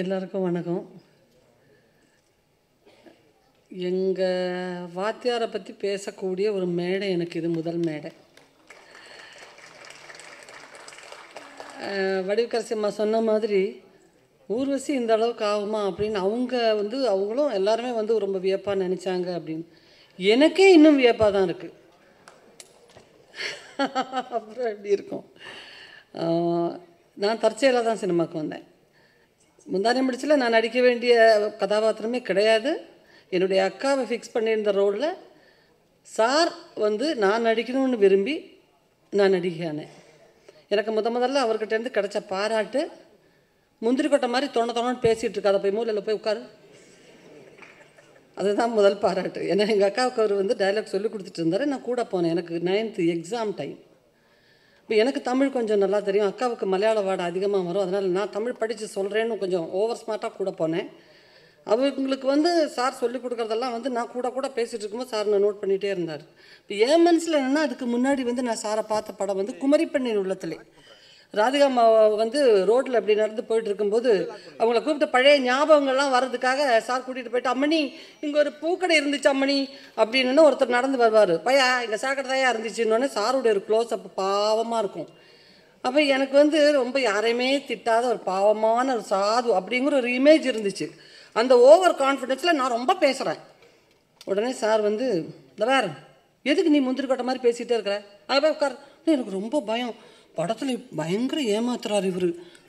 எல்லாருக்கும் வணக்கம். எங்கள் வாத்தியாரை பற்றி பேசக்கூடிய ஒரு மேடை எனக்கு இது முதல் மேடை. வடிவுக்கரசி அம்மா சொன்ன மாதிரி ஊர்வசி இந்த அளவுக்கு ஆகுமா அப்படின்னு அவங்களும் எல்லாருமே ரொம்ப வியப்பாக நினச்சாங்க அப்படின்னு. எனக்கே இன்னும் வியப்பாக தான் இருக்குது. அப்புறம் எப்படி இருக்கும். நான் தற்செயலாக தான் சினிமாவுக்கு வந்தேன். முந்தானே முடிச்சில் நான் நடிக்க வேண்டிய கதாபாத்திரமே கிடையாது. என்னுடைய அக்காவை ஃபிக்ஸ் பண்ணியிருந்த ரோலில் சார் நான் நடிக்கணும்னு விரும்பி நான் நடிகையானேன். எனக்கு முதல்ல அவர்கிட்டேருந்து கிடச்ச பாராட்டு முந்திரி கொட்டை மாதிரி தொண்ணு பேசிகிட்டு இருக்காத போய் மூலையில் போய் உட்காரு, அதுதான் முதல் பாராட்டு. ஏன்னா எங்கள் அக்காவுக்கு அவர் டைலாக் சொல்லி கொடுத்துட்டு இருந்தார். நான் கூட போனேன். எனக்கு 9th எக்ஸாம் டைம். இப்போ எனக்கு தமிழ் கொஞ்சம் நல்லா தெரியும், அக்காவுக்கு மலையாள வாடை அதிகமாக வரும். அதனால் நான் தமிழ் படித்து சொல்கிறேன்னு கொஞ்சம் ஓவர் ஸ்மார்ட்டாக கூட போனேன். அவங்களுக்கு சார் சொல்லிக் கொடுக்குறதெல்லாம் நான் கூட பேசிகிட்டு இருக்கும்போது சார் நான் நோட் பண்ணிகிட்டே இருந்தார். இப்போ என் மனசில் என்னென்னா, அதுக்கு முன்னாடி நான் சாரை பார்த்த படம் குமரி பெண்ணின் உள்ளத்திலே ராதிகா அம்மா ரோட்டில் அப்படி நடந்து போயிட்டு இருக்கும்போது அவங்கள கூப்பிட்டு பழைய ஞாபகங்கள்லாம் வர்றதுக்காக சார் கூட்டிகிட்டு போயிட்டு, அம்மணி இங்கே ஒரு பூக்கடை இருந்துச்சு அம்மணி அப்படின்னு ஒருத்தர் நடந்து வருவார். பையா இங்கே சாக்கடை தாயா இருந்துச்சுன்னொன்னே சாருடைய ஒரு க்ளோஸ் அப் பாவமாக இருக்கும். அப்போ எனக்கு ரொம்ப யாரையுமே திட்டாத ஒரு பாவமான ஒரு சாது அப்படிங்கிற ஒரு இமேஜ் இருந்துச்சு. அந்த ஓவர் கான்ஃபிடென்ஸில் நான் ரொம்ப பேசுகிறேன். உடனே சார் இந்த வேறு எதுக்கு நீ முந்திரி கொட்டை மாதிரி பேசிகிட்டே இருக்கிற, அங்கே போய் உட்கார். எனக்கு ரொம்ப பயம். படத்தில் பயங்கர ஏமாத்துறாரு இவர்,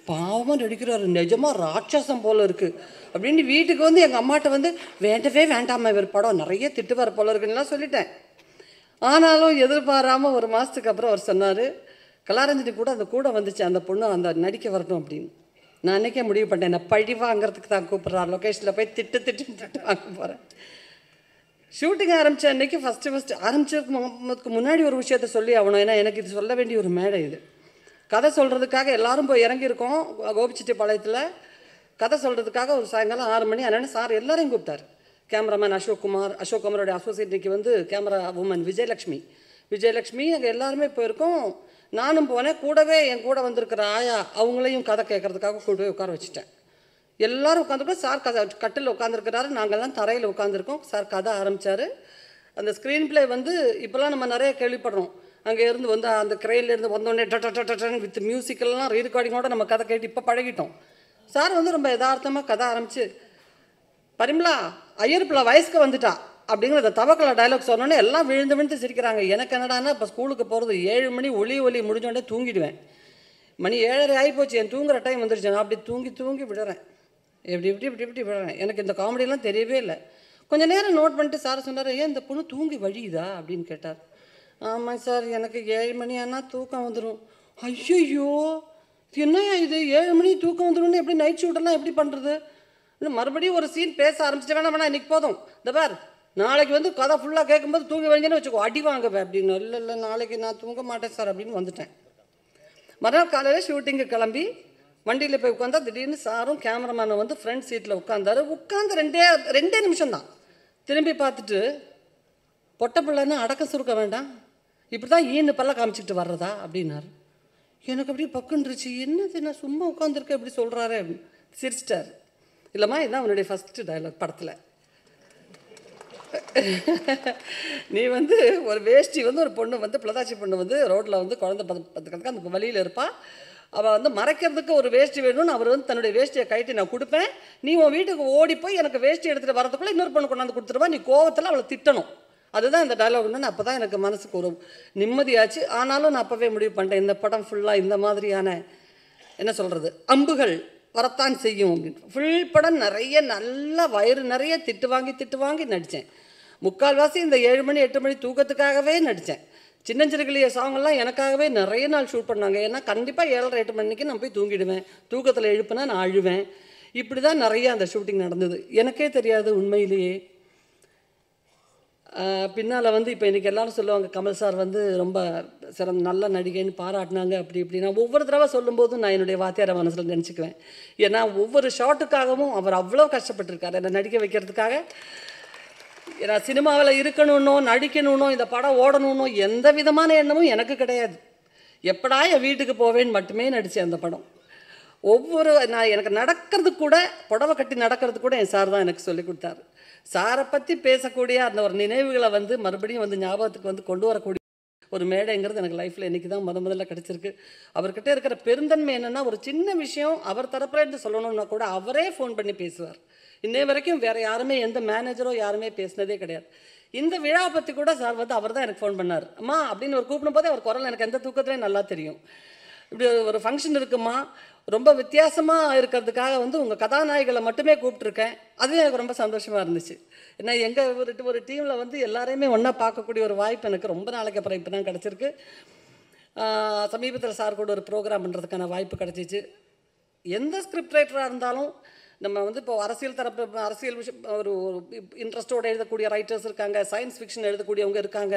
பாவமாக நடிக்கிறாரு, நிஜமாக ராட்சசம் போல் இருக்குது அப்படின்னு வீட்டுக்கு எங்கள் அம்மாட்ட வேண்டவே வேண்டாமா இவர் படம் நிறைய திட்டுவார் போல இருக்குன்னுலாம் சொல்லிட்டேன். ஆனாலும் எதிர்பாராமல் ஒரு மாதத்துக்கு அப்புறம் அவர் சொன்னார், கலாரஞ்சனி கூட அந்த கூட வந்துச்சு அந்த பொண்ணு அந்த நடிக்க வரட்டும் அப்படின்னு. நான் அன்றைக்கே முடிவு பண்ணிட்டேன், நான் பழி வாங்கிறதுக்கு தான் கூப்பிட்றாரு, லொக்கேஷனில் போய் திட்டு வாங்க போகிறேன். ஷூட்டிங் ஆரம்பித்த அன்றைக்கி ஃபஸ்ட்டு ஆரம்பிச்சதுக்கு முன்னாடி ஒரு விஷயத்த சொல்லி ஆகணும். ஏன்னா எனக்கு இது சொல்ல வேண்டிய ஒரு மேடை. இது கதை சொல்கிறதுக்காக எல்லோரும் போய் இறங்கியிருக்கோம் கோபிச்செட்டிப்பாளையத்தில். கதை சொல்கிறதுக்காக ஒரு சாயங்காலம் 6 மணி ஆனால் சார் எல்லோரையும் கூப்பிட்டார். கேமராமேன் அசோக் குமாரோடைய அசோசியேட் இன்றைக்கி கேமரா உமன் விஜயலக்ஷ்மி அங்கே எல்லாருமே போயிருக்கோம். நானும் போனேன். கூடவே என் கூட வந்திருக்கிற ஆயா அவங்களையும் கதை கேட்குறதுக்காக கூட்டு போய் உட்கார வச்சுட்டேன். எல்லோரும் உட்காந்துருக்கோம். சார் கட்டில் உட்காந்துருக்கிறாரு, நாங்கள்லாம் தரையில் உட்காந்துருக்கோம். சார் கதை ஆரம்பித்தார். அந்த ஸ்க்ரீன் பிளே இப்போலாம் நம்ம நிறைய கேள்விப்படுறோம். அங்கே இருந்து அந்த கிரெயின்லேருந்து வந்தோடனே டன்னு வித் மியூசிக்கெல்லாம் ரீரெக்கார்டிங்கோடு நம்ம கதை கேட்டு இப்போ பழகிட்டோம். சார் ரொம்ப யதார்த்தமாக கதை ஆரம்பித்து, பரிமளா ஐயர்பிள்ளை வயசுக்கு வந்துட்டா அப்படிங்கிற தவக்கலை டைலாக் சொன்னோன்னே எல்லாம் விழுந்து சிரிக்கிறாங்க. எனக்கு என்னடானா இப்போ ஸ்கூலுக்கு போகிறது 7 மணி ஒலி முடிஞ்சோடனே தூங்கிடுவேன். மணி 7:30 ஆகிப்போச்சு, என் தூங்குகிற டைம் வந்துருச்சு. நான் அப்படி தூங்கி விடுறேன், இப்படி விடுறேன். எனக்கு இந்த காமெடியெல்லாம் தெரியவே இல்லை. கொஞ்சம் நேரம் நோட் பண்ணிட்டு சார் சொன்னார், ஏன் இந்த பொண்ணு தூங்கி வழியுதா அப்படின்னு கேட்டார். ஆமாம் சார், எனக்கு 7 மணி ஆனால் தூக்கம் வந்துடும். ஐயோ என்னையா இது 7 மணி தூக்கம் வந்துடும்னு எப்படி நைட் ஷூட்டெல்லாம் எப்படி பண்ணுறது? மறுபடியும் ஒரு சீன் பேச ஆரம்பிச்சிட்டு வேணாம் இன்றைக்கி போதும், இந்த பார் நாளைக்கு கதை ஃபுல்லாக கேட்கும்போது தூங்கி வழிஞ்சேன்னு வச்சுக்கோ, அடி வாங்கவே அப்படின்னு. இல்லை நாளைக்கு நான் தூங்க மாட்டேன் சார் அப்படின்னு வந்துட்டேன். மறுநாள் காலையில் ஷூட்டிங்கு கிளம்பி வண்டியில் போய் உட்காந்தா திடீர்னு சாரும் கேமராமேனை ஃப்ரண்ட் சீட்டில் உட்காந்து ரெண்டே நிமிஷம் தான் திரும்பி பார்த்துட்டு, பொட்டை பிள்ளைன்னு அடக்கம் சுருக்க வேண்டாம், இப்படி தான் ஈன்னு பல்ல காமிச்சிக்கிட்டு வர்றதா அப்படின்னாரு. எனக்கு அப்படியே பக்குன்றுச்சு. என்னது நான் சும்மா உட்காந்துருக்கேன் இப்படி சொல்கிறாரு அப்படின்னு சிரிச்சிட்டார். இல்லைம்மா இதுதான் உன்னுடைய ஃபஸ்ட்டு டைலாக் படத்தில். நீ ஒரு வேஷ்டி ஒரு பொண்ணு பிளதாச்சி பொண்ணு ரோட்டில் குழந்தை பார்த்துக்கிறதுக்கு அந்த வழியில் இருப்பாள். அவள் மறைக்கிறதுக்கு ஒரு வேஷ்டி வேணும்னு அவர் தன்னுடைய வேஷ்டியை கைட்டு நான் கொடுப்பேன். நீ உன் வீட்டுக்கு ஓடி போய் எனக்கு வேஷ்டி எடுத்துகிட்டு வரதுக்குள்ளே இன்னொரு பொண்ணு கொண்டாந்து கொடுத்துருவா, நீ கோவத்தில் அவளை திட்டணும். அதுதான் இந்த டைலாக்னு. அப்போ தான் எனக்கு மனசுக்கு ஒரு நிம்மதியாச்சு. ஆனாலும் நான் அப்போவே முடிவு பண்ணிட்டேன், இந்த படம் ஃபுல்லாக இந்த மாதிரியான என்ன சொல்கிறது அம்புகள் வரத்தான் செய்யும் அப்படின்னு. ஃபுல் படம் நிறைய நல்லா வயிறு நிறைய திட்டு வாங்கி நடித்தேன். முக்கால்வாசி இந்த 7 மணி 8 மணி தூக்கத்துக்காகவே நடித்தேன். சின்னஞ்சிறுகிளிய சாங்கெல்லாம் எனக்காகவே நிறைய நாள் ஷூட் பண்ணாங்க. ஏன்னா கண்டிப்பாக 7:30 8 மணிக்கு நான் போய் தூங்கிடுவேன். தூக்கத்தில் எழுப்புனா நான் அழுவேன். இப்படி தான் நிறைய அந்த ஷூட்டிங் நடந்தது. எனக்கே தெரியாது உண்மையிலேயே. பின்னால் இப்போ இன்றைக்கி எல்லோரும் சொல்லுவாங்க, கமல் சார் ரொம்ப நல்ல நடிகைன்னு பாராட்டினாங்க அப்படி இப்படி. நான் ஒவ்வொரு தடவை சொல்லும்போதும் நான் என்னுடைய வாத்தியாரை மனசில் நினச்சிக்குவேன். ஏன்னா ஒவ்வொரு ஷாட்டுக்காகவும் அவர் அவ்வளோ கஷ்டப்பட்டுருக்கார் என்னை நடிக்க வைக்கிறதுக்காக. ஏன்னா சினிமாவில் இருக்கணுன்னோ நடிக்கணுன்னோ இந்த படம் ஓடணுன்னோ எந்த விதமான எண்ணமும் எனக்கு கிடையாது. எப்படா என் வீட்டுக்கு போவேன்னு மட்டுமே நடித்தேன் அந்த படம். நான் எனக்கு நடக்கிறது கூட, புடவை கட்டி நடக்கிறது கூட என் சார் தான் எனக்கு சொல்லி கொடுத்தாரு. சாரை பற்றி பேசக்கூடிய அந்த ஒரு நினைவுகளை வந்து மறுபடியும் வந்து ஞாபகத்துக்கு வந்து கொண்டு வரக்கூடிய ஒரு மேடைங்கிறது எனக்கு லைஃப்பில் இன்றைக்கி தான் முதல்ல கிடச்சிருக்கு. அவர்கிட்ட இருக்கிற பெருந்தன்மை என்னென்னா, ஒரு சின்ன விஷயம் அவர் தரப்புலேருந்து சொல்லணும்னா கூட அவரே ஃபோன் பண்ணி பேசுவார். இன்னை வரைக்கும் வேறு யாருமே, எந்த மேனேஜரோ யாருமே பேசினதே கிடையாது. இந்த விழா பற்றி கூட சார் வந்து அவர் தான் எனக்கு ஃபோன் பண்ணார். அம்மா அப்படின்னு ஒரு கூப்பிடும் போதே அவர் குரல் எனக்கு எந்த தூக்கத்துலேயும் நல்லா தெரியும். இப்படி ஒரு ஃபங்க்ஷன் இருக்குமா, ரொம்ப வித்தியாசமாக இருக்கிறதுக்காக வந்து உங்கள் கதாநாயகிகளை மட்டுமே கூப்பிட்ருக்கேன். அதுவும் எனக்கு ரொம்ப சந்தோஷமாக இருந்துச்சு. ஏன்னா எங்கள் ஒரு டீமில் வந்து எல்லாரையுமே ஒன்றா பார்க்கக்கூடிய ஒரு வாய்ப்பு எனக்கு ரொம்ப நாளைக்கு அப்புறம் இப்போ தான் கிடச்சிருக்கு. சமீபத்தில் சார் கூட ஒரு ப்ரோக்ராம் பண்ணுறதுக்கான வாய்ப்பு கிடச்சிச்சு. எந்த ஸ்கிரிப்ட் ரைட்டராக இருந்தாலும் நம்ம வந்து இப்போ அரசியல் தரப்பு, அரசியல் விஷயம் ஒரு இன்ட்ரெஸ்ட்டோடு எழுதக்கூடிய ரைட்டர்ஸ் இருக்காங்க, சயின்ஸ் ஃபிக்ஷன் எழுதக்கூடியவங்க இருக்காங்க,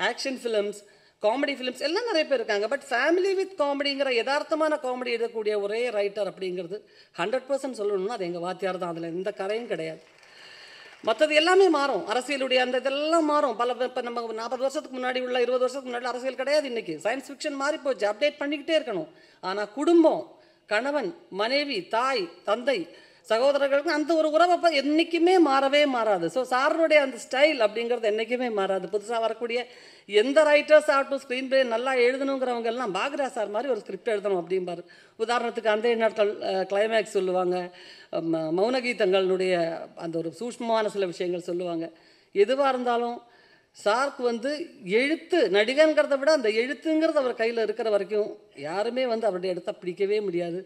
ஆக்ஷன் ஃபிலிம்ஸ், காமெடி ஃபிலிம்ஸ் எல்லாம் நிறைய பேர் இருக்காங்க. பட் ஃபேமிலி வித் காமெடிங்கிற யதார்த்தமான காமெடி எழுதக்கூடிய ஒரே ரைட்டர் அப்படிங்கிறது 100% சொல்லணும்னா அது எங்கள் வாத்தியார் தான். அதில் எந்த கரையும் கிடையாது. மற்றது எல்லாமே மாறும். அரசியலுடைய அந்த இதெல்லாம் மாறும். இப்போ நம்ம 40 வருஷத்துக்கு முன்னாடி உள்ள 20 வருஷத்துக்கு முன்னாடி அரசியல் கிடையாது. இன்றைக்கி சயின்ஸ் ஃபிக்ஷன் மாறி போச்சு. அப்டேட் பண்ணிக்கிட்டே இருக்கணும். ஆனால் குடும்பம், கணவன், மனைவி, தாய், தந்தை, சகோதரர்களுக்கு அந்த ஒரு உறவை என்றைக்குமே மாறவே மாறாது. ஸோ சாருடைய அந்த ஸ்டைல் அப்படிங்கிறது என்றைக்குமே மாறாது. புதுசாக வரக்கூடிய எந்த ரைட்டர்ஸ் ஆகட்டும், ஸ்க்ரீன் பிளே நல்லா எழுதணுங்கிறவங்க எல்லாம் பாக்யராஜ் சார் மாதிரி ஒரு ஸ்கிரிப்ட் எழுதணும் அப்படிம்பார். உதாரணத்துக்கு அந்த நாட்கள் கிளைமேக்ஸ் சொல்லுவாங்க, மௌனகீதங்களுடைய அந்த ஒரு சூஷ்மமான சில விஷயங்கள் சொல்லுவாங்க. எதுவாக இருந்தாலும் சாருக்கு வந்து எழுத்து, நடிகங்கிறத விட அந்த எழுத்துங்கிறது அவர் கையில் இருக்கிற வரைக்கும் யாருமே வந்து அவருடைய இடத்த பிடிக்கவே முடியாது.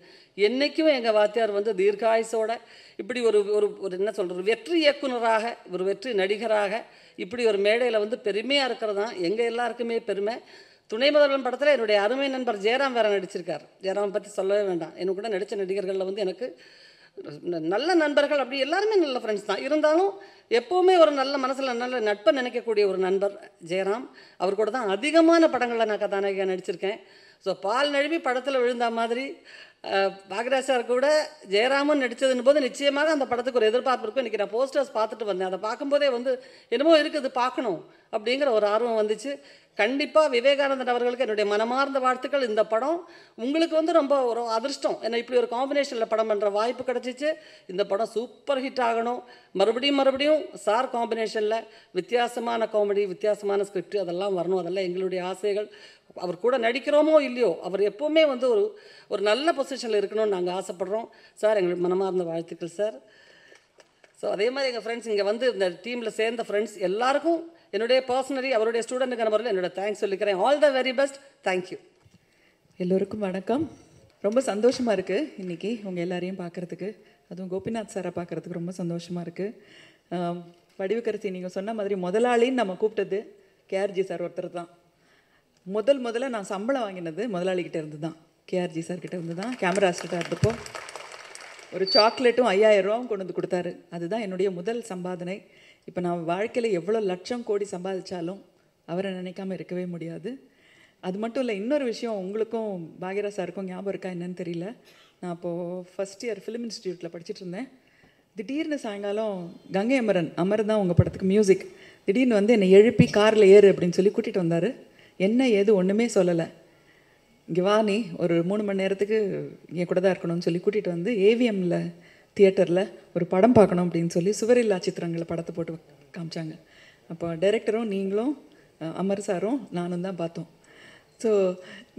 என்றைக்கும் எங்கள் வாத்தியார் வந்து தீர்காயுசோட இப்படி ஒரு ஒரு என்ன சொல்கிறது, வெற்றி இயக்குனராக, ஒரு வெற்றி நடிகராக இப்படி ஒரு மேடையில் வந்து பெருமையாக இருக்கிறது தான் எங்கள் எல்லாருக்குமே பெருமை. துணை முதல்வன் படத்தில் என்னுடைய அருமை நண்பர் ஜெயராம் வேறு நடிச்சிருக்கார். ஜெயராம் பற்றி சொல்லவே வேண்டாம். எனக்கு கூட நடித்த நடிகர்களில் வந்து எனக்கு நல்ல நண்பர்கள் அப்படி எல்லாருமே நல்ல ஃப்ரெண்ட்ஸ் தான். இருந்தாலும் எப்போவுமே ஒரு நல்ல மனசில் நல்ல நட்பை நினைக்கக்கூடிய ஒரு நண்பர் ஜெயராம். அவர் கூட தான் அதிகமான படங்களில் நான் கதாநாயகியாக நடிச்சிருக்கேன். ஸோ பால் நழுவி படத்தில் விழுந்த மாதிரி பாக்யராஜ் சார் கூட ஜெயராமன் நடித்ததுன்னு போது நிச்சயமாக அந்த படத்துக்கு ஒரு எதிர்பார்ப்பு இருக்கும். இன்றைக்கி நான் போஸ்டர்ஸ் பார்த்துட்டு வந்தேன். அதை பார்க்கும்போதே வந்து என்னமோ இருக்குது, பார்க்கணும் அப்படிங்கிற ஒரு ஆர்வம் வந்துச்சு. கண்டிப்பாக விவேகானந்தன் அவர்களுக்கு என்னுடைய மனமார்ந்த வாழ்த்துக்கள். இந்த படம் உங்களுக்கு வந்து ரொம்ப ஒரு அதிர்ஷ்டம். ஏன்னா இப்படி ஒரு காம்பினேஷனில் படம் பண்ணுற வாய்ப்பு கிடச்சிச்சு. இந்த படம் சூப்பர் ஹிட் ஆகணும். மறுபடியும் சார் காம்பினேஷனில் வித்தியாசமான காமெடி, வித்தியாசமான ஸ்கிரிப்ட் அதெல்லாம் வரணும். அதெல்லாம் எங்களுடைய ஆசைகள். அவர் கூட நடிக்கிறோமோ இல்லையோ, அவர் எப்போவுமே வந்து ஒரு நல்ல பொசிஷனில் இருக்கணும்னு நாங்கள் ஆசைப்படுறோம். சார் எங்களுக்கு மனமார்ந்த வாழ்த்துக்கள் சார். ஸோ அதே மாதிரி எங்கள் ஃப்ரெண்ட்ஸ் இங்கே வந்து இந்த டீமில் சேர்ந்த ஃப்ரெண்ட்ஸ் எல்லாருக்கும் என்னுடைய பர்சனலி அவருடைய ஸ்டூடெண்ட்டுக்கான முறையில் என்னோட தேங்க்ஸ் சொல்லிக்கிறேன். All the very best. Thank you. எல்லோருக்கும் வணக்கம். ரொம்ப சந்தோஷமாக இருக்குது இன்றைக்கி உங்கள் எல்லாரையும் பார்க்குறதுக்கு. அதுவும் கோபிநாத் சாரை பார்க்குறதுக்கு ரொம்ப சந்தோஷமாக இருக்குது. வடிவுக்கரசி நீங்கள் சொன்ன மாதிரி முதலாளின்னு நம்ம கூப்பிட்டது கேஆர்ஜி சார் ஒருத்தர் தான். முதல்ல நான் சம்பளம் வாங்கினது முதலாளிகிட்ட இருந்து தான், கேஆர்ஜி சார்கிட்ட இருந்து தான். கேமரா அசிஸ்டண்ட்டாக இருந்தப்போ ஒரு சாக்லேட்டும் 5000 ரூபாவும் கொண்டு வந்து கொடுத்தாரு. அதுதான் என்னுடைய முதல் சம்பாதனை. இப்போ நான் வாழ்க்கையில் எவ்வளோ லட்சம் கோடி சம்பாதிச்சாலும் அவரை நினைக்காமல் இருக்கவே முடியாது. அது மட்டும் இல்லை, இன்னொரு விஷயம் உங்களுக்கும் பாக்யராஜ் சாருக்கும் ஞாபகம் இருக்கா என்னன்னு தெரியல. நான் அப்போது ஃபஸ்ட் இயர் ஃபிலிம் இன்ஸ்டியூட்டில் படிச்சுட்டு இருந்தேன். திடீர்னு சாயங்காலம் கங்கை அமர் தான் உங்கள் படத்துக்கு மியூசிக். திடீர்னு வந்து என்னை எழுப்பி காரில் ஏறு அப்படின்னு சொல்லி கூட்டிகிட்டு வந்தார். என்ன ஏது ஒன்றுமே சொல்லலை. இங்கே வா, நீ ஒரு 3 மணி நேரத்துக்கு என் கூட தான் இருக்கணும்னு சொல்லி கூட்டிகிட்டு வந்து ஏவிஎம்மில் தியேட்டரில் ஒரு படம் பார்க்கணும் அப்படின்னு சொல்லி சுவரில்லா சித்திரங்களை படத்தை போட்டு காமிச்சாங்க. அப்போ டைரக்டரும் நீங்களும் அமர் சாரும் நானும் தான் பார்த்தோம். ஸோ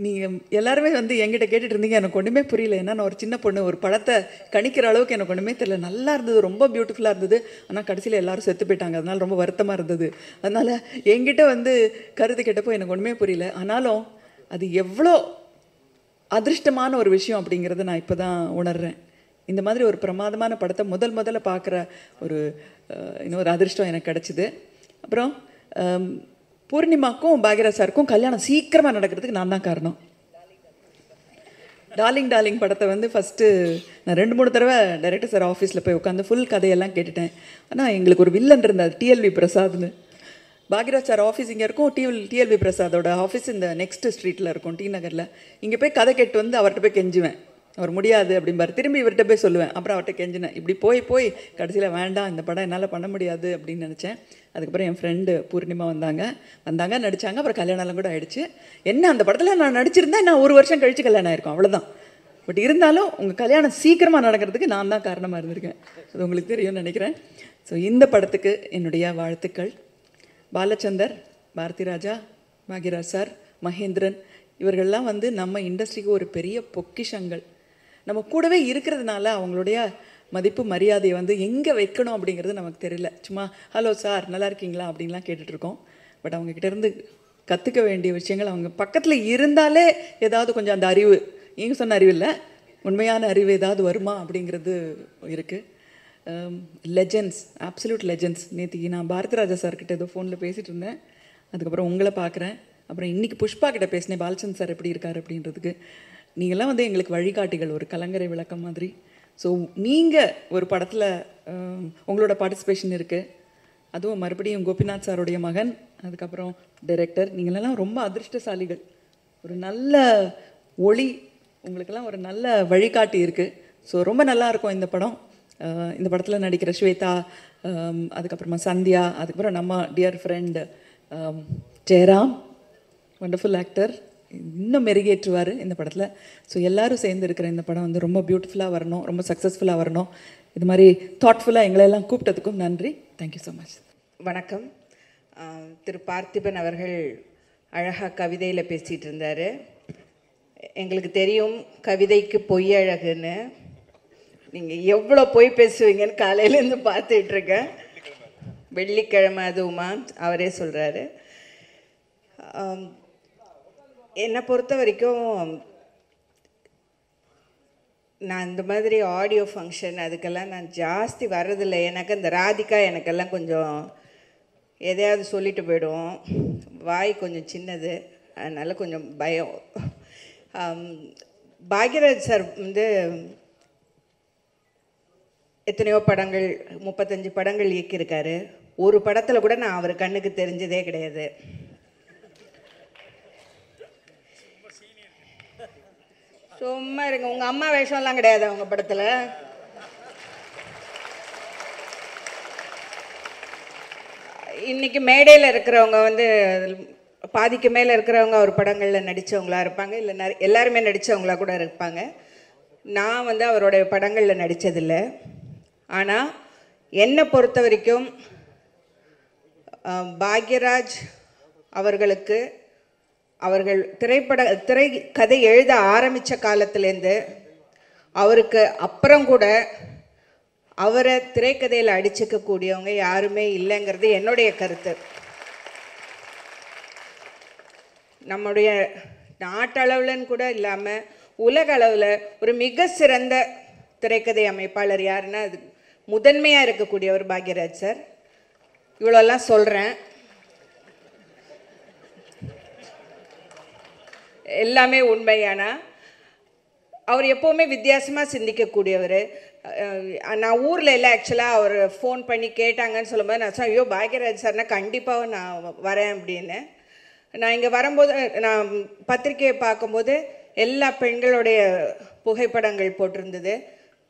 நீங்கள் எல்லாருமே வந்து என்கிட்ட கேட்டுட்டு இருந்தீங்க. எனக்கு ஒன்றுமே புரியல. ஏன்னா நான் ஒரு சின்ன பொண்ணு, ஒரு படத்தை கணிக்கிற அளவுக்கு எனக்கு ஒன்றுமே தெரியல. நல்லா இருந்தது, ரொம்ப பியூட்டிஃபுல்லாக இருந்தது. ஆனால் கடைசியில் எல்லோரும் செத்து போயிட்டாங்க. அதனால் ரொம்ப வருத்தமாக இருந்தது. அதனால் என்கிட்ட வந்து கருத்து கேட்டப்போ எனக்கு ஒன்றுமே புரியல. ஆனாலும் அது எவ்வளோ அதிர்ஷ்டமான ஒரு விஷயம் அப்படிங்கிறத நான் இப்போ தான் உணர்கிறேன். இந்த மாதிரி ஒரு பிரமாதமான படத்தை முதல்ல பார்க்குற இன்னொரு அதிர்ஷ்டம் எனக்கு கிடச்சிது. அப்புறம் பூர்ணிமாக்கும் பாக்யராஜ் சாருக்கும் கல்யாணம் சீக்கிரமாக நடக்கிறதுக்கு நான் தான் காரணம். டார்லிங் படத்தை வந்து ஃபஸ்ட்டு நான் 2-3 தடவை டைரக்டர் சார் ஆஃபீஸில் போய் உட்காந்து ஃபுல் கதையெல்லாம் கேட்டுட்டேன். ஆனால் எங்களுக்கு ஒரு வில்லன் இருந்தார், டிஎல்வி பிரசாத்னு. பாக்யராஜ் சார் ஆஃபீஸ் இங்கே இருக்கும், டிஎல்வி பிரசாதோட ஆஃபீஸ் இந்த நெக்ஸ்ட் ஸ்ட்ரீட்டில் இருக்கும், டி நகரில். இங்கே போய் கதை கேட்டு வந்து அவர்கிட்ட போய் கெஞ்சுவேன். அவர் முடியாது அப்படிம்பார். திரும்பி இவர்கிட்ட போய் சொல்லுவேன். அப்புறம் அவர்கிட்ட கெஞ்சினேன். இப்படி போய் கடைசியில் வேண்டாம், இந்த படம் என்னால் பண்ண முடியாது அப்படின்னு நினச்சேன். அதுக்கப்புறம் என் ஃப்ரெண்டு பூர்ணிமா வந்தாங்க, நடித்தாங்க. அப்புறம் கல்யாணம் கூட ஆகிடுச்சு. என்ன அந்த படத்தில் நான் நடிச்சிருந்தேன், நான் 1 வருஷம் கழித்து கல்யாணம் ஆயிருக்கும், அவ்வளோதான். பட் இருந்தாலும் உங்கள் கல்யாணம் சீக்கிரமாக நடக்கிறதுக்கு நான் தான் காரணமாக இருந்திருக்கேன். அது உங்களுக்கு தெரியும்னு நினைக்கிறேன். ஸோ இந்த படத்துக்கு என்னுடைய வாழ்த்துக்கள். பாலச்சந்தர், பாரதி ராஜா, பாக்யராஜ் சார், மகேந்திரன் இவர்கள்லாம் வந்து நம்ம இண்டஸ்ட்ரிக்கு ஒரு பெரிய பொக்கிஷங்கள். நம்ம கூடவே இருக்கிறதுனால அவங்களுடைய மதிப்பு மரியாதையை வந்து எங்கே வைக்கணும் அப்படிங்கிறது நமக்கு தெரியல. சும்மா ஹலோ சார் நல்லா இருக்கீங்களா அப்படின்லாம் கேட்டுட்ருக்கோம். பட் அவங்கக்கிட்ட இருந்து கற்றுக்க வேண்டிய விஷயங்கள், அவங்க பக்கத்தில் இருந்தாலே ஏதாவது கொஞ்சம் அந்த அறிவு, நீங்கள் சொன்ன அறிவு இல்லை, உண்மையான அறிவு ஏதாவது வருமா அப்படிங்கிறது இருக்குது. Legends, absolute legends. நேற்றுக்கு நான் பாரதி ராஜா சார்கிட்ட ஏதோ ஃபோனில் பேசிகிட்டு இருந்தேன். அதுக்கப்புறம் உங்களை பார்க்குறேன். அப்புறம் இன்றைக்கி புஷ்பா கிட்ட பேசினேன், பாலச்சந்த் சார் எப்படி இருக்கார் அப்படின்றதுக்கு. நீங்கள்லாம் வந்து எங்களுக்கு வழிகாட்டிகள், ஒரு கலங்கரை விளக்கம் மாதிரி. ஸோ நீங்கள் ஒரு படத்தில் உங்களோட பார்ட்டிசிபேஷன் இருக்குது, அதுவும் மறுபடியும் கோபிநாத் சாருடைய மகன், அதுக்கப்புறம் டைரக்டர். நீங்களெல்லாம் ரொம்ப அதிர்ஷ்டசாலிகள். ஒரு நல்ல ஒளி, உங்களுக்கெல்லாம் ஒரு நல்ல வழிகாட்டி இருக்குது. ஸோ ரொம்ப நல்லாயிருக்கும் இந்த படம். இந்த படத்தில் நடிக்கிற ஸ்வேதா, அதுக்கப்புறமா சந்தியா, அதுக்கப்புறம் நம்ம dear friend Jayaram, wonderful actor, இன்னும் மெருகேற்றுவார் இந்த படத்தில். ஸோ எல்லோரும் சேர்ந்து இருக்கிற இந்த படம் வந்து ரொம்ப பியூட்டிஃபுல்லாக வரணும், ரொம்ப சக்ஸஸ்ஃபுல்லாக வரணும். இது மாதிரி தாட்ஃபுல்லாக எங்களெல்லாம் கூப்பிட்டதுக்கும் நன்றி. Thank you so much. வணக்கம். திரு பார்த்திபன் அவர்கள் அழகாக கவிதையில் பேசிகிட்டு இருந்தார். எங்களுக்கு தெரியும் கவிதைக்கு பொய் அழகுன்னு. நீங்கள் எவ்வளோ பொய் பேசுவீங்கன்னு காலையிலேருந்து பார்த்துட்ருக்கேன். வெள்ளிக்கிழமை அதுவுமா அவரே சொல்கிறாரு. என்னை பொறுத்த வரைக்கும் நான் இந்த மாதிரி ஆடியோ ஃபங்க்ஷன் அதுக்கெல்லாம் நான் ஜாஸ்தி வர்றதில்லை. எனக்கு இந்த ராதிகா எனக்கெல்லாம் கொஞ்சம் எதையாவது சொல்லிட்டு போயிடுவோம். வாய் கொஞ்சம் சின்னது, அதனால் கொஞ்சம் பயம். பாக்யராஜ் சார் வந்து எத்தனையோ படங்கள், 35 படங்கள் இயக்கியிருக்காரு. ஒரு படத்தில் கூட நான் அவர் கண்ணுக்கு தெரிஞ்சதே கிடையாது. சும்மா இருங்க, உங்கள் அம்மா வேஷம்லாம் கிடையாது அவங்க படத்தில். இன்றைக்கி மேடையில் இருக்கிறவங்க வந்து பாதிக்கு மேலே இருக்கிறவங்க அவர் படங்களில் நடித்தவங்களா இருப்பாங்க, இல்லை எல்லாருமே நடித்தவங்களா கூட இருப்பாங்க. நான் வந்து அவருடைய படங்களில் நடித்ததில்லை. ஆனால் என்னை பொறுத்த வரைக்கும் பாக்யராஜ் அவர்களுக்கு அவர்கள் திரைக்கதை எழுத ஆரம்பித்த காலத்துலேருந்து அவருக்கு அப்புறம் கூட அவரை திரைக்கதையில் அடிச்சுக்கக்கூடியவங்க யாருமே இல்லைங்கிறது என்னுடைய கருத்து. நம்முடைய நாட்டளவுலன்னு கூட இல்லாமல் உலக அளவில் ஒரு மிக சிறந்த திரைக்கதை அமைப்பாளர் யாருன்னா அது முதன்மையாக இருக்கக்கூடியவர் பாக்யராஜ் சார். இவ்வளோலாம் சொல்கிறேன், எல்லாமே உண்மையானா அவர் எப்போவுமே வித்தியாசமாக சிந்திக்கக்கூடியவர். நான் ஊரில் இல்லை, ஆக்சுவலாக அவர் ஃபோன் பண்ணி கேட்டாங்கன்னு சொல்லும்போது நான் சொன்னேன், ஐயோ பாக்யராஜ் சார்னா கண்டிப்பாக நான் வரேன் அப்படின்னு. நான் இங்கே வரும்போது நான் பத்திரிக்கையை பார்க்கும்போது எல்லா பெண்களுடைய புகைப்படங்கள் போட்டிருந்தது.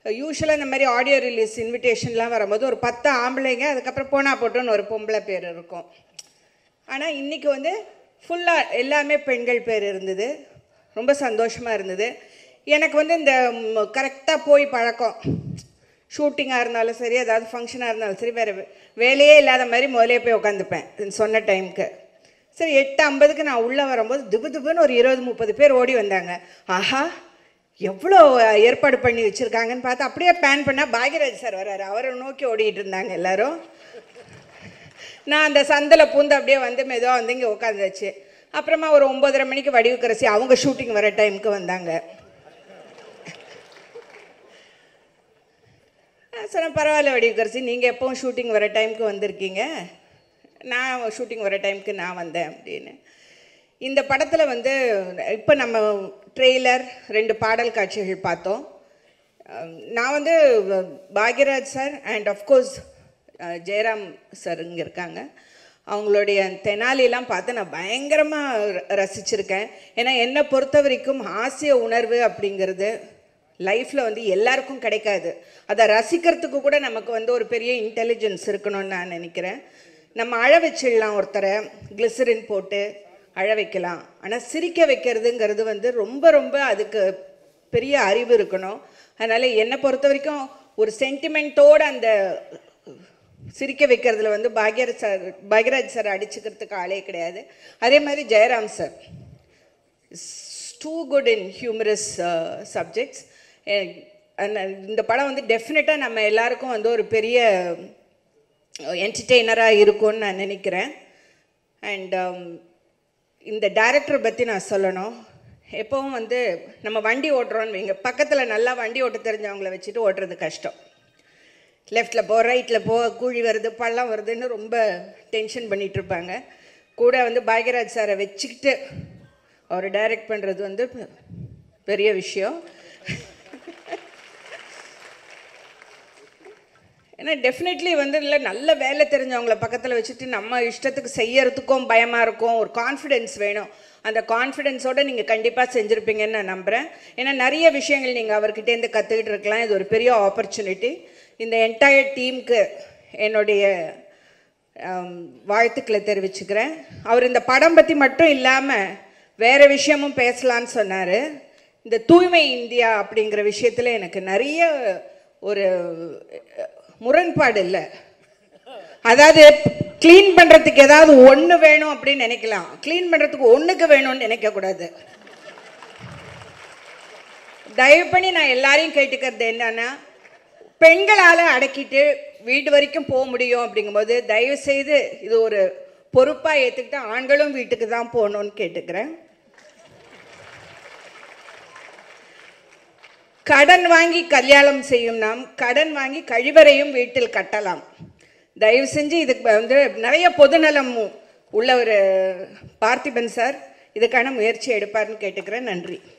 யூஸ்வலாக இந்த மாதிரி ஆடியோ ரிலீஸ் இன்விடேஷன்லாம் வரும்போது ஒரு 10 ஆம்பளைங்க, அதுக்கப்புறம் போனா போட்டோன்னு ஒரு பொம்பளை பேர் இருக்கும். ஆனால் இன்றைக்கி வந்து ஃபுல்லாக எல்லாமே பெண்கள் பேர் இருந்தது. ரொம்ப சந்தோஷமாக இருந்தது. எனக்கு வந்து இந்த கரெக்டாக போய் பழக்கம், ஷூட்டிங்காக இருந்தாலும் சரி, ஏதாவது ஃபங்க்ஷனாக இருந்தாலும் சரி, வேறு வேலையே இல்லாத மாதிரி முதலே போய் உட்காந்துப்பேன் சொன்ன டைமுக்கு. சரி 8:50க்கு நான் உள்ளே வரும்போது திபுன்னு ஒரு 20-30 பேர் ஓடி வந்தாங்க. ஆஹா எவ்வளோ ஏற்பாடு பண்ணி வச்சுருக்காங்கன்னு பார்த்து அப்படியே பேன் பண்ணால் பாக்யராஜ் சார் வர்றாரு. அவரை நோக்கி ஓடிக்கிட்டு இருந்தாங்க எல்லோரும். நான் அந்த சந்தில் பூந்து அப்படியே வந்து மெதுவாக வந்து இங்கே உட்காந்துச்சு. அப்புறமா ஒரு 9:30 மணிக்கு வடிவுக்கரசி அவங்க ஷூட்டிங் வர டைமுக்கு வந்தாங்க. சொன்னேன், பரவாயில்ல வடிவுக்கரசி, நீங்கள் எப்போவும் ஷூட்டிங் வர டைமுக்கு வந்திருக்கீங்க, நான் ஷூட்டிங் வர டைமுக்கு நான் வந்தேன் அப்படின்னு. இந்த படத்தில் வந்து இப்போ நம்ம ட்ரெய்லர் 2 பாடல் காட்சிகள் பார்த்தோம். நான் வந்து Bhagyaraj sir and of course Jayaram sir இங்கே இருக்காங்க, அவங்களுடைய தெனாலிலாம் பார்த்து நான் பயங்கரமாக ரசிச்சிருக்கேன். ஏன்னா என்னை பொறுத்த வரைக்கும் ஹாஸ்ய உணர்வு அப்படிங்கிறது லைஃப்பில் வந்து எல்லாருக்கும் கிடைக்காது. அதை ரசிக்கிறதுக்கு கூட நமக்கு வந்து ஒரு பெரிய இன்டெலிஜென்ஸ் இருக்கணும்னு நான் நினைக்கிறேன். நம்ம அழ வச்சிடலாம், ஒருத்தரை கிளிசரின் போட்டு அழ வைக்கலாம். ஆனால் சிரிக்க வைக்கிறதுங்கிறது வந்து ரொம்ப ரொம்ப அதுக்கு பெரிய அறிவு இருக்கணும். அதனால் என்னை பொறுத்த வரைக்கும் ஒரு சென்டிமெண்ட்டோடு அந்த சிரிக்க வைக்கிறதுல வந்து பாக்யராஜ் சார் அடிச்சுக்கிறதுக்கு ஆளே கிடையாது. அதே மாதிரி Jayaram sir too good in humorous subjects. இந்த படம் வந்து டெஃபினட்டாக நம்ம எல்லாருக்கும் வந்து ஒரு பெரிய என்டர்டெய்னராக இருக்கும்னு நான் நினைக்கிறேன். அண்ட் இந்த டைரக்டரை பற்றி நான் சொல்லணும். எப்போவும் வந்து நம்ம வண்டி ஓட்டுறோன்னு வைங்க, பக்கத்தில் நல்லா வண்டி ஓட்ட தெரிஞ்சவங்கள வச்சுட்டு ஓட்டுறது கஷ்டம். லெஃப்டில் போ, ரைட்டில் போ, குழி வருது, பள்ளம் வருதுன்னு ரொம்ப டென்ஷன் பண்ணிகிட்டு இருப்பாங்க. கூட வந்து பாக்யராஜ் சாரை வச்சுக்கிட்டு அவர் டைரக்ட் பண்ணுறது வந்து பெரிய விஷயம். ஏன்னா டெஃபினெட்லி வந்து இல்லை, நல்ல வேலை தெரிஞ்சவங்கள பக்கத்தில் வச்சுட்டு நம்ம இஷ்டத்துக்கு செய்யறதுக்கும் பயமாக இருக்கும். ஒரு கான்ஃபிடென்ஸ் வேணும். அந்த கான்ஃபிடென்ஸோடு நீங்கள் கண்டிப்பாக செஞ்சுருப்பீங்கன்னு நான் நம்புகிறேன். ஏன்னா நிறைய விஷயங்கள் நீங்கள் அவர்கிட்டேருந்து கற்றுக்கிட்டு இருக்கலாம். இது ஒரு பெரிய ஆப்பர்ச்சுனிட்டி. இந்த என்டையர் டீமுக்கு என்னுடைய வாழ்த்துக்களை தெரிவிச்சுக்கிறேன். அவர் இந்த படம் பற்றி மட்டும் இல்லாமல் வேறு விஷயமும் பேசலான்னு சொன்னார். இந்த தூய்மை இந்தியா அப்படிங்கிற விஷயத்தில் எனக்கு நிறைய ஒரு முரண்பாடு இல்லை. அதாவது க்ளீன் பண்ணுறதுக்கு ஏதாவது ஒன்று வேணும் அப்படின்னு நினைக்கலாம், க்ளீன் பண்ணுறதுக்கு ஒன்றுக்கு வேணும்னு நினைக்கக்கூடாது. தயவு பண்ணி நான் எல்லாரையும் கேட்டுக்கிறது என்னன்னா, பெண்களால் அடக்கிட்டு வீடு வரைக்கும் போக முடியும் அப்படிங்கும்போது தயவுசெய்து இது ஒரு பொறுப்பாக ஏற்றுக்கிட்டு ஆண்களும் வீட்டுக்கு தான் போகணும்னு கேட்டுக்கிறேன். கடன் வாங்கி கல்யாணம் செய்யும் நாம் கடன் வாங்கி கழிவறையும் வீட்டில் கட்டலாம். தயவு செஞ்சு இதுக்கு வந்து நிறைய பொதுநலம் உள்ள ஒரு பார்த்திபன் சார் இதுக்கான முயற்சி எடுப்பார்னு கேட்டுக்கிறேன். நன்றி.